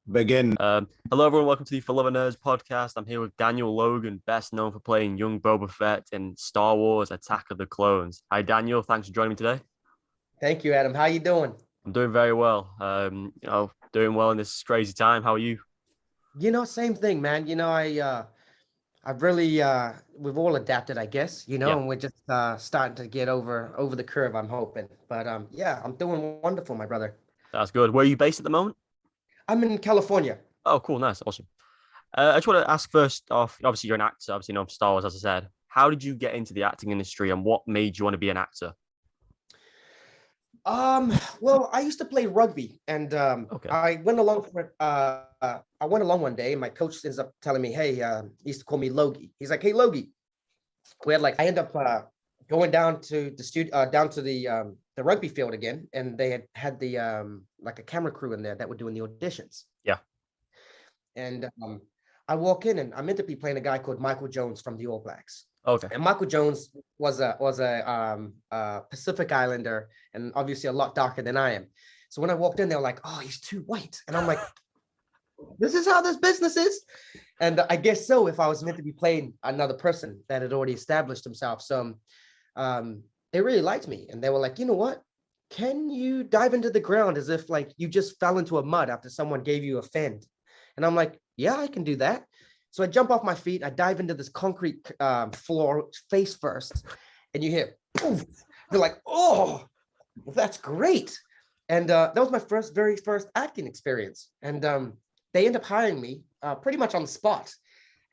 Begin. Hello, everyone. Welcome to the For Love and Nerds podcast. I'm here with Daniel Logan, best known for playing young Boba Fett in Star Wars: Attack of the Clones. Hi, Daniel. Thanks for joining me today. Thank you, Adam. How you doing? I'm doing very well. Doing well in this crazy time. How are you? Same thing, man. I've really we've all adapted, I guess, Yeah, and we're just starting to get over the curve, I'm hoping. But yeah, I'm doing wonderful, my brother. that's good. Where are you based at the moment? I'm in California. Oh, cool. Nice. Awesome. I just want to ask first off, obviously, you're an actor, obviously, Star Wars, as I said. How did you get into the acting industry and what made you want to be an actor? Well, I used to play rugby, and Okay. I went along for it. I went along one day, and my coach ends up telling me, "Hey," he used to call me Logie. He's like, "Hey, Logie." I end up going down to the studio, down to the rugby field again, and they had the like a camera crew in there that were doing the auditions. Yeah. And I walk in, and I'm meant to be playing a guy called Michael Jones from the All Blacks. Okay. And Michael Jones was a Pacific Islander, and obviously a lot darker than I am. So when I walked in, they were like, "Oh, he's too white," and I'm like, "This is how this business is." And I guess so, if I was meant to be playing another person that had already established himself. So they really liked me, and they were like, "You know what? Can you dive into the ground as if like you just fell into a mud after someone gave you a fend?" And I'm like, "Yeah, I can do that." So I jump off my feet, I dive into this concrete floor face first, and you hear, poof. They're like, "Oh, well, that's great." And that was my very first acting experience. And they end up hiring me pretty much on the spot.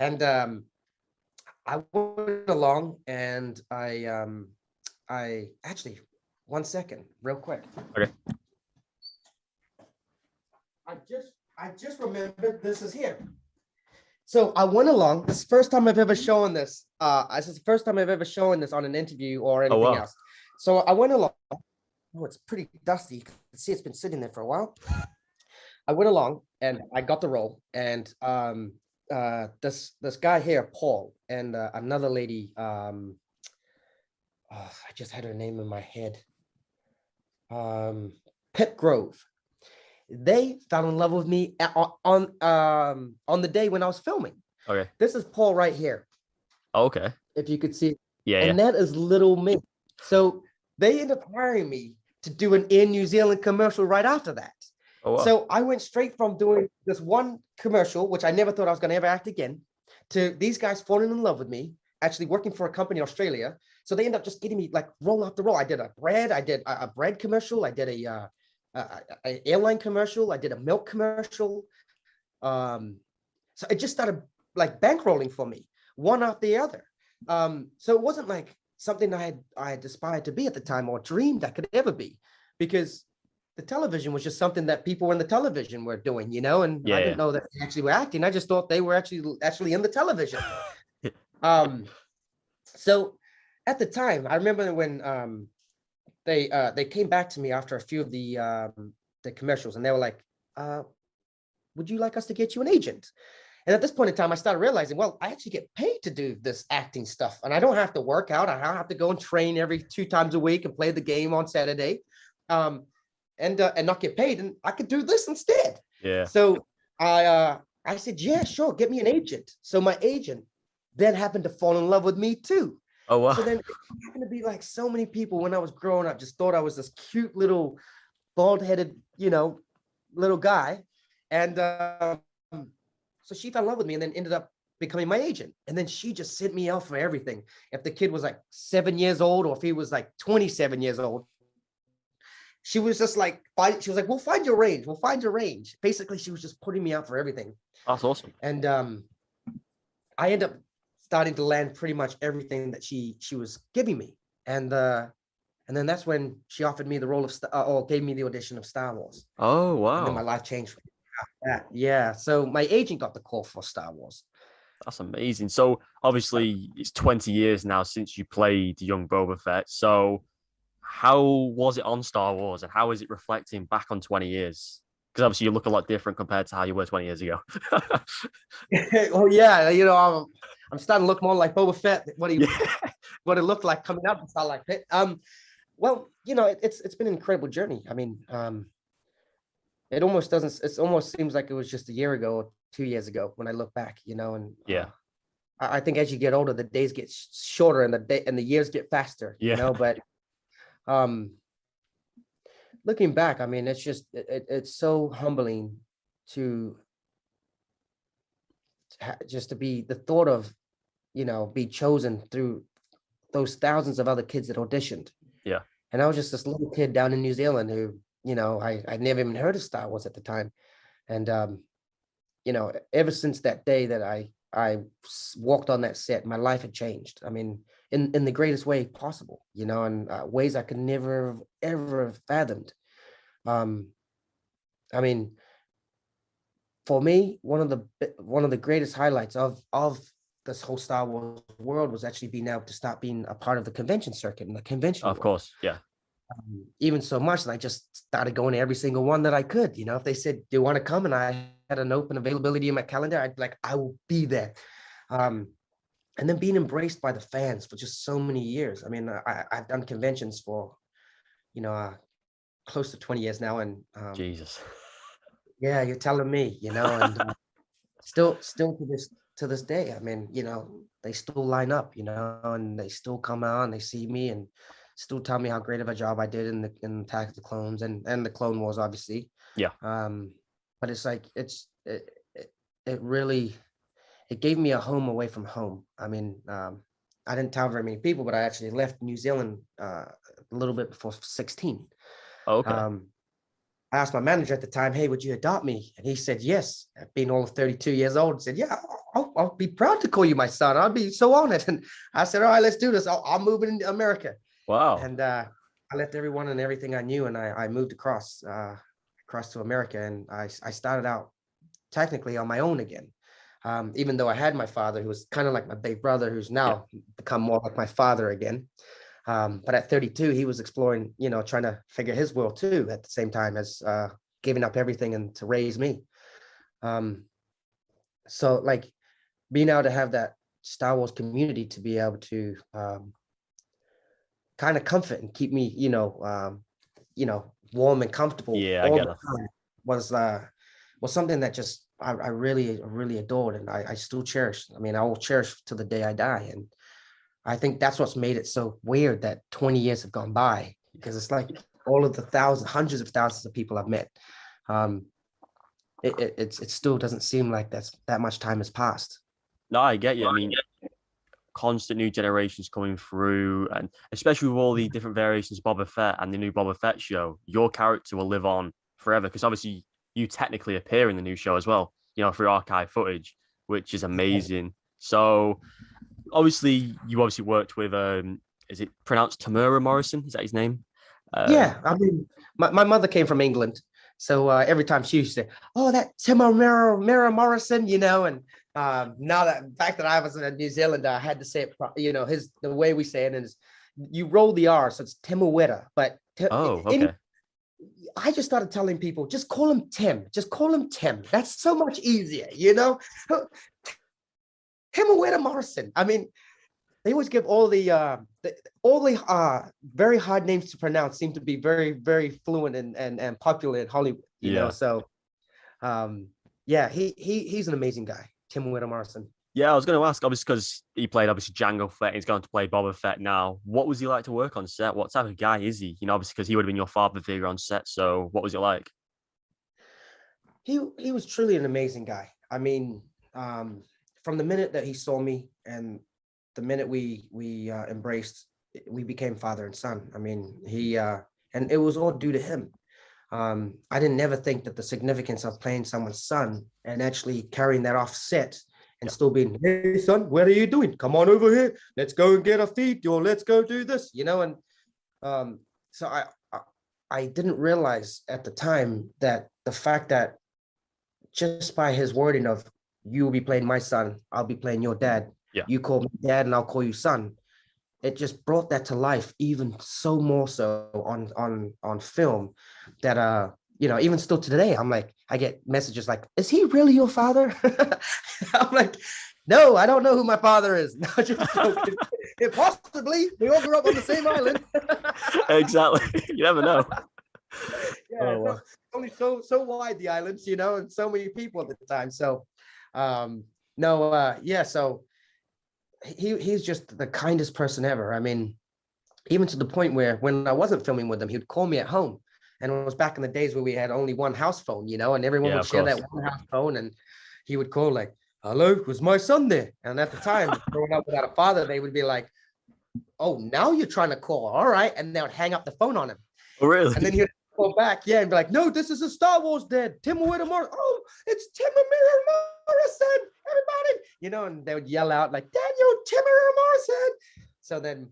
And I went along, and I actually, one second, real quick. Okay. I just remembered this is here. So I went along. This is the first time I've ever shown this. This is the first time I've ever shown this on an interview or anything else. So I went along. Oh, it's pretty dusty. You can see it's been sitting there for a while. I went along and I got the role. And this guy here, Paul, and another lady. I just had her name in my head. Pip Grove. They fell in love with me on the day when I was filming. Okay. This is Paul right here. Okay. If you could see. Yeah. And that is little me. So they ended up hiring me to do an Air New Zealand commercial right after that. Oh, wow. So I went straight from doing this one commercial, which I never thought I was going to ever act again, to these guys falling in love with me, actually working for a company in Australia. So they ended up just getting me like roll after roll. I did a bread commercial. I did a airline commercial. I did a milk commercial. So it just started like bankrolling for me, one after the other. So it wasn't like something I had aspired to be at the time or dreamed I could ever be, because the television was just something that people in the television were doing, and I didn't know that they actually were acting. I just thought they were actually in the television. So at the time, I remember when they came back to me after a few of the commercials, and they were like, "Would you like us to get you an agent?" And at this point in time, I started realizing, well, I actually get paid to do this acting stuff, and I don't have to work out. I don't have to go and train every 2 times a week and play the game on Saturday, and not get paid. And I could do this instead. Yeah. So I said, "Yeah, sure, get me an agent." So my agent then happened to fall in love with me too. Oh, wow. So then it happened to be like so many people when I was growing up just thought I was this cute little bald-headed, little guy. And so she fell in love with me and then ended up becoming my agent. And then she just sent me out for everything. If the kid was like 7 years old or if he was like 27 years old, she was just like, she was like, "We'll find your range. We'll find your range." Basically, she was just putting me out for everything. That's awesome. And I ended up starting to land pretty much everything that she was giving me. And then that's when she offered me the role of, or gave me the audition of Star Wars. Oh, wow. And then my life changed from that. Yeah. So my agent got the call for Star Wars. That's amazing. So obviously it's 20 years now since you played young Boba Fett. So how was it on Star Wars and how is it reflecting back on 20 years? Because obviously you look a lot different compared to how you were 20 years ago. Oh yeah, I'm starting to look more like Boba Fett. What it looked like coming up, it's not like Pitt. Well, it's been an incredible journey. I mean, it almost doesn't. It almost seems like it was just a year ago or 2 years ago when I look back. And Yeah. I think as you get older, the days get shorter and the years get faster. Yeah. But um, looking back, I mean, it's just it's so humbling to just to be the thought of, be chosen through those thousands of other kids that auditioned. Yeah. And I was just this little kid down in New Zealand who, I never even heard of Star Wars at the time. And ever since that day that I walked on that set, my life had changed. I mean, in the greatest way possible, and ways I could never have ever fathomed. I mean, for me, one of the greatest highlights of this whole Star Wars world was actually being able to start being a part of the convention circuit and the convention Of world. course. Yeah. Even so much that I just started going to every single one that I could. If they said, "Do you want to come?" and I had an open availability in my calendar, I'd be like, I will be there. And then being embraced by the fans for just so many years. I mean, I've done conventions for, close to 20 years now, and Jesus. yeah, you're telling me, and still to this day, I mean, they still line up, and they still come out and they see me and still tell me how great of a job I did in Attack of the Clones and the Clone Wars, obviously. Yeah. But it's like it really it gave me a home away from home. I mean, I didn't tell very many people, but I actually left New Zealand a little bit before 16. Okay. I asked my manager at the time, "Hey, would you adopt me?" And he said, "Yes." Being all of 32 years old, said, "Yeah, I'll be proud to call you my son. I'll be so honored." And I said, "All right, let's do this. I'll move into America." Wow. And I left everyone and everything I knew, and I moved across to America. And I started out technically on my own again, even though I had my father, who was kind of like my big brother, who's now become more like my father again. But at 32, he was exploring, trying to figure his world too, at the same time as giving up everything and to raise me. So like being able to have that Star Wars community to be able to kind of comfort and keep me, warm and comfortable Yeah, I all get the that. time was something that just I really adored, and I still cherish. I mean, I will cherish to the day I die. And I think that's what's made it so weird that 20 years have gone by, because it's like all of the hundreds of thousands of people I've met. It still doesn't seem like that much time has passed. No, I get you. I mean, constant new generations coming through, and especially with all the different variations of Boba Fett and the new Boba Fett show, your character will live on forever, because obviously you technically appear in the new show as well, through archive footage, which is amazing. So obviously you worked with is it pronounced Tamura Morrison? Is that his name? Yeah, I mean, my mother came from England, so every time she used to say, "Oh, that Tamura Morrison," and now that fact that I was in New Zealand, I had to say it, the way we say it is you roll the R, so it's Timuweta. But Oh, okay. I just started telling people, just call him Tim. Just call him Tim. That's so much easier, Timuweta Morrison. I mean, they always give all the very hard names to pronounce seem to be very, very fluent and popular in Hollywood, Yeah. So yeah, he's an amazing guy, Timuweta Morrison. Yeah, I was going to ask, obviously, because he played Jango Fett, and he's going to play Boba Fett now. What was he like to work on set? What type of guy is he? Obviously, because he would have been your father figure on set. So, what was it like? He was truly an amazing guy. I mean, from the minute that he saw me and the minute we embraced, we became father and son. I mean, and it was all due to him. I didn't never think that the significance of playing someone's son and actually carrying that off set and still being, "Hey son, what are you doing? Come on over here. Let's go and get a feed, or let's go do this," And so I didn't realize at the time that the fact that just by his wording of, "You will be playing my son, I'll be playing your dad. Yeah. You call me dad and I'll call you son," it just brought that to life even so more so on film that even still today, I'm like, I get messages like, "Is he really your father?" I'm like, "No, I don't know who my father is." No, just joking. Possibly. We all grew up on the same island. Exactly. You never know. Yeah, Oh, wow. only so wide, the islands, and so many people at the time. So, no, yeah. So he's just the kindest person ever. I mean, even to the point where when I wasn't filming with him, he'd call me at home. And it was back in the days where we had only one house phone, and everyone Yeah, would of share that course. one house phone. And he would call like, "Hello, was my son there?" And at the time, growing up without a father, they would be like, "Oh, now you're trying to call. All right." And they would hang up the phone on him. Oh, And then really? he'd call back, yeah, and be like, "No, this is a Star Wars dad. Tim Whittemore. Oh, it's Timothy Morrison, everybody." And they would yell out like, "Daniel Timothy Morrison." So then,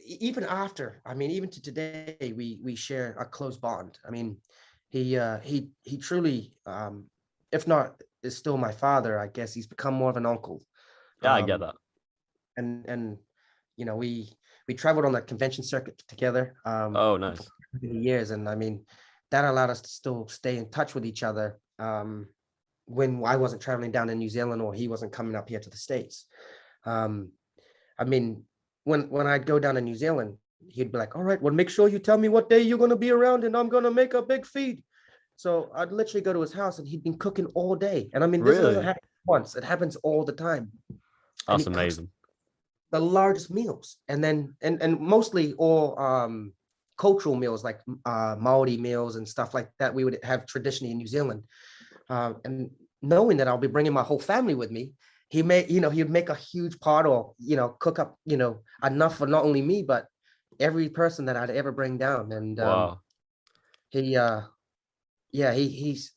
even after, I mean, even to today, we share a close bond. I mean, he truly, if not is still my father, I guess he's become more of an uncle. Yeah, I get Um, that. and we traveled on the convention circuit together Oh, for nice. many years, and I mean, that allowed us to still stay in touch with each other when I wasn't traveling down in New Zealand or he wasn't coming up here to the States. Um, I mean, when I'd go down to New Zealand, he'd be like, "All right, well, make sure you tell me what day you're going to be around, and I'm going to make a big feed." So I'd literally go to his house, and he'd been cooking all day. And I mean, this doesn't Really? happen once; it happens all the time. And That's he cooks amazing. the largest meals, and then and mostly all cultural meals like Maori meals and stuff like that we would have traditionally in New Zealand. And knowing that I'll be bringing my whole family with me, he'd make a huge pot or cook up enough for not only me but every person that I'd ever bring down. And Wow. he yeah he's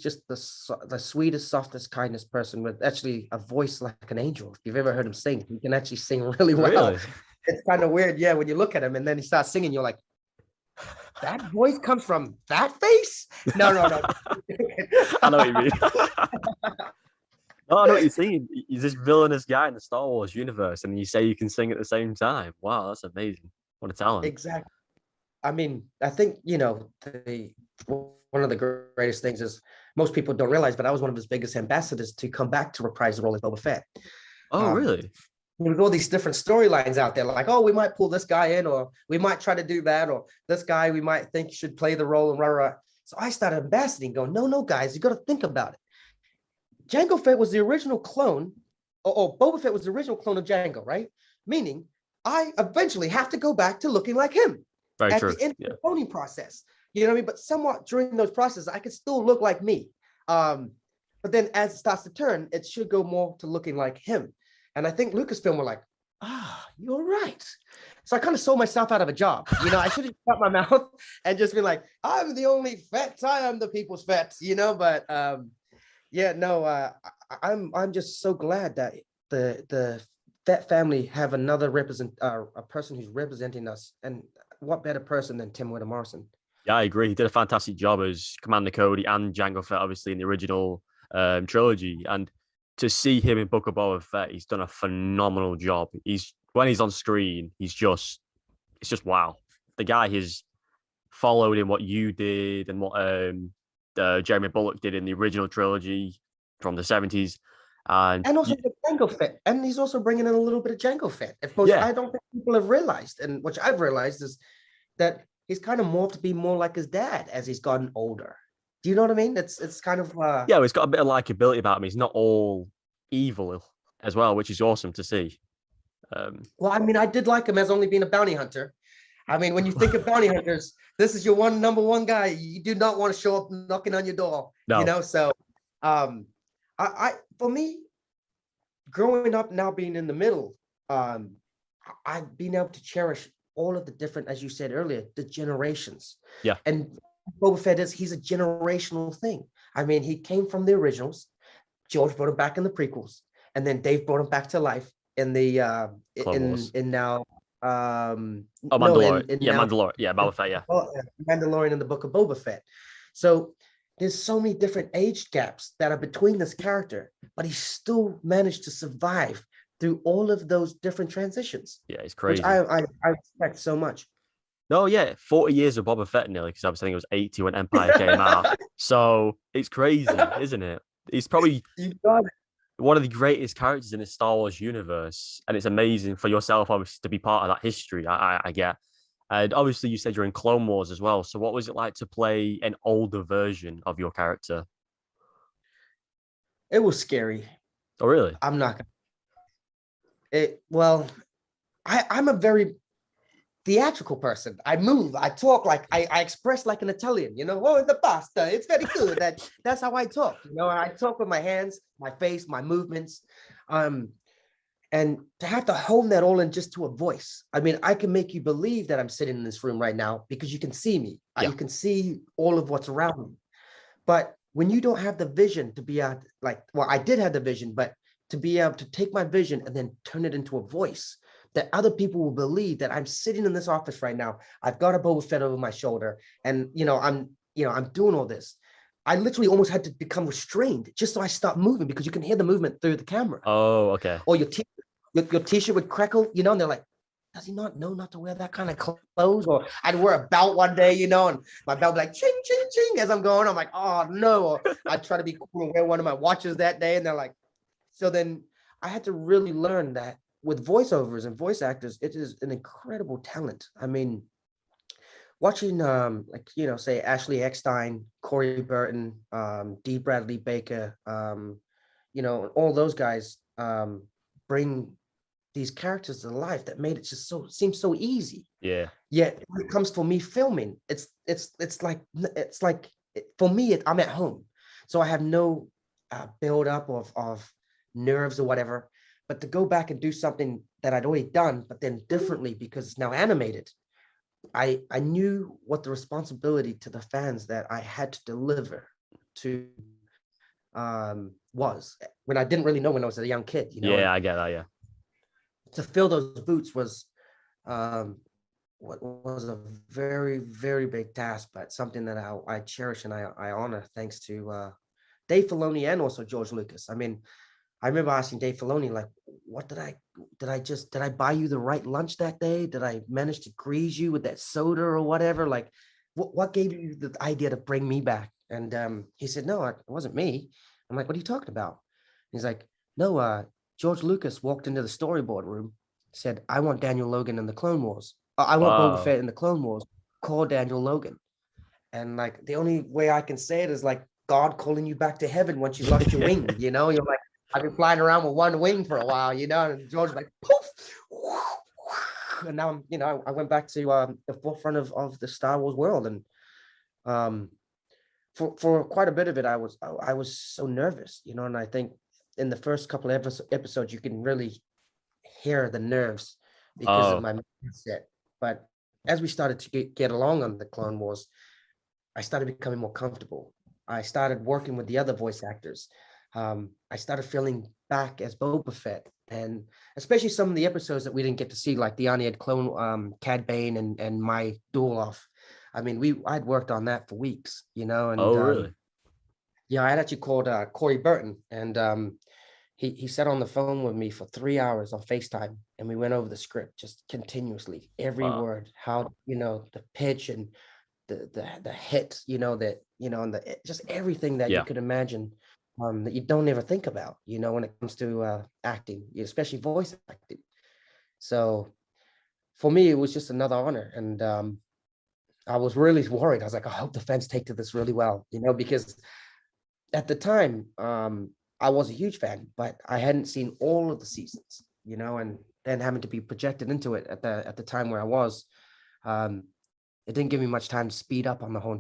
just the sweetest, softest, kindest person with actually a voice like an angel. If you've ever heard him sing, he can actually sing really well. Really? It's kind of weird, yeah, when you look at him and then he starts singing, you're like, that voice comes from that face? No, no, no. I know what you mean. Oh, I know what you're saying. He's this villainous guy in the Star Wars universe, and you say you can sing at the same time. Wow, that's amazing. What a talent. Exactly. I mean, I think, one of the greatest things is most people don't realize, but I was one of his biggest ambassadors to come back to reprise the role as Boba Fett. Oh, Um, really? with all these different storylines out there, like, oh, we might pull this guy in, or we might try to do that, or this guy we might think should play the role, and rah, rah. So I started ambassading, going, no, no, guys, you got to think about it. Jango Fett was the original clone, or Boba Fett was the original clone of Jango, right? Meaning, I eventually have to go back to looking like him Very at true. the end Yeah. of the cloning process. You know what I mean? But somewhat during those processes, I could still look like me. But then as it starts to turn, it should go more to looking like him. And I think Lucasfilm were like, you're right. So I kind of sold myself out of a job. I should have shut my mouth and just been like, I'm the only Fett. I am the people's Fett, but yeah, no, I'm just so glad that the Fett family have another a person who's representing us. And what better person than Tim Whittemore Morrison? Yeah, I agree. He did a fantastic job as Commander Cody and Jango Fett, obviously, in the original trilogy. And to see him in Book of Boba Fett, he's done a phenomenal job. When he's on screen, it's just wow. The guy has followed in what you did and what Jeremy Bullock did in the original trilogy from the 70s. And also the Jango Fett, and he's also bringing in a little bit of Jango Fett. Of course, yeah, I don't think people have realized, and which I've realized is that he's kind of morphed to be more like his dad as he's gotten older. Do you know what I mean? It's kind of yeah, he's got a bit of likability about him. He's not all evil as well, which is awesome to see. Well, I mean, I did like him as only being a bounty hunter. I mean, when you think of bounty hunters, this is your number one guy. You do not want to show up knocking on your door, No. So, I for me, growing up now being in the middle, I've been able to cherish all of the different, as you said earlier, the generations. Yeah. And Boba Fett he's a generational thing. I mean, he came from the originals. George brought him back in the prequels, and then Dave brought him back to life in the in now Mandalorian. now Mandalorian. Yeah, Boba Fett. Yeah. Mandalorian and the Book of Boba Fett. So there's so many different age gaps that are between this character, but he still managed to survive through all of those different transitions. Yeah, it's crazy. Which I respect so much. No, yeah, 40 years of Boba Fett nearly, because I was saying it was 80 when Empire came out. So it's crazy, isn't it? He's probably one of the greatest characters in the Star Wars universe, and it's amazing for yourself, obviously, to be part of that history. I get, And obviously, you said you're in Clone Wars as well. So, what was it like to play an older version of your character? It was scary. Oh, really? I'm not gonna. Well, I'm a very theatrical person. I move, I talk like I express like an Italian, oh, the pasta, it's very good. That's how I talk. I talk with my hands, my face, my movements. Um, and to have to hone that all in just to a voice. I mean, I can make you believe that I'm sitting in this room right now because you can see me. Yeah. You can see all of what's around me. But when you don't have the vision to be well, I did have the vision, but to be able to take my vision and then turn it into a voice that other people will believe that I'm sitting in this office right now. I've got a Boba Fett over my shoulder, and I'm doing all this. I literally almost had to become restrained just so I stopped moving because you can hear the movement through the camera. Oh, okay. Or your t-shirt would crackle, and they're like, does he not know not to wear that kind of clothes? Or I'd wear a belt one day, and my belt would be like ching, ching, ching as I'm going. I'm like, oh no. Or I'd try to be cool and wear one of my watches that day. And they're like, so then I had to really learn that with voiceovers and voice actors, it is an incredible talent. I mean, watching say Ashley Eckstein, Corey Burton, D. Bradley Baker, all those guys bring these characters to life that made it just seem so easy. Yeah. Yet when it comes for me filming, it's like for me, I'm at home, so I have no build up of nerves or whatever. But to go back and do something that I'd already done, but then differently because it's now animated, I knew what the responsibility to the fans that I had to deliver to was when I didn't really know when I was a young kid. Yeah, I get that. Yeah. To fill those boots was what was a very, very big task, but something that I cherish and I honor thanks to Dave Filoni and also George Lucas. I mean, I remember asking Dave Filoni, like, what did I buy you the right lunch that day? Did I manage to grease you with that soda or whatever? Like, what gave you the idea to bring me back? And he said, no, it wasn't me. I'm like, what are you talking about? He's like, no, George Lucas walked into the storyboard room, said, I want Daniel Logan in the Clone Wars. I want Boba Wow. Fett in the Clone Wars. Call Daniel Logan. And like, the only way I can say it is like God calling you back to heaven once you lost your wing, you're like, I've been flying around with one wing for a while, and George was like, poof. And now I went back to the forefront of the Star Wars world. And for quite a bit of it, I was so nervous, and I think in the first couple of episodes, you can really hear the nerves because of Oh, my mindset. But as we started to get along on the Clone Wars, I started becoming more comfortable. I started working with the other voice actors. I started feeling back as Boba Fett, and especially some of the episodes that we didn't get to see, like the Onyad clone, Cad Bane and my duel off. I mean, I'd worked on that for weeks, and oh, really? yeah, I had actually called Corey Burton, and he sat on the phone with me for 3 hours on FaceTime, and we went over the script just continuously, every Wow. word, how the pitch and the hit, and just everything that you Yeah. could imagine, that you don't ever think about, when it comes to acting, especially voice acting. So for me, it was just another honor, and I was really worried. I was like, I hope the fans take to this really well, because at the time, I was a huge fan, but I hadn't seen all of the seasons, and then having to be projected into it at the time where I was, it didn't give me much time to speed up on the whole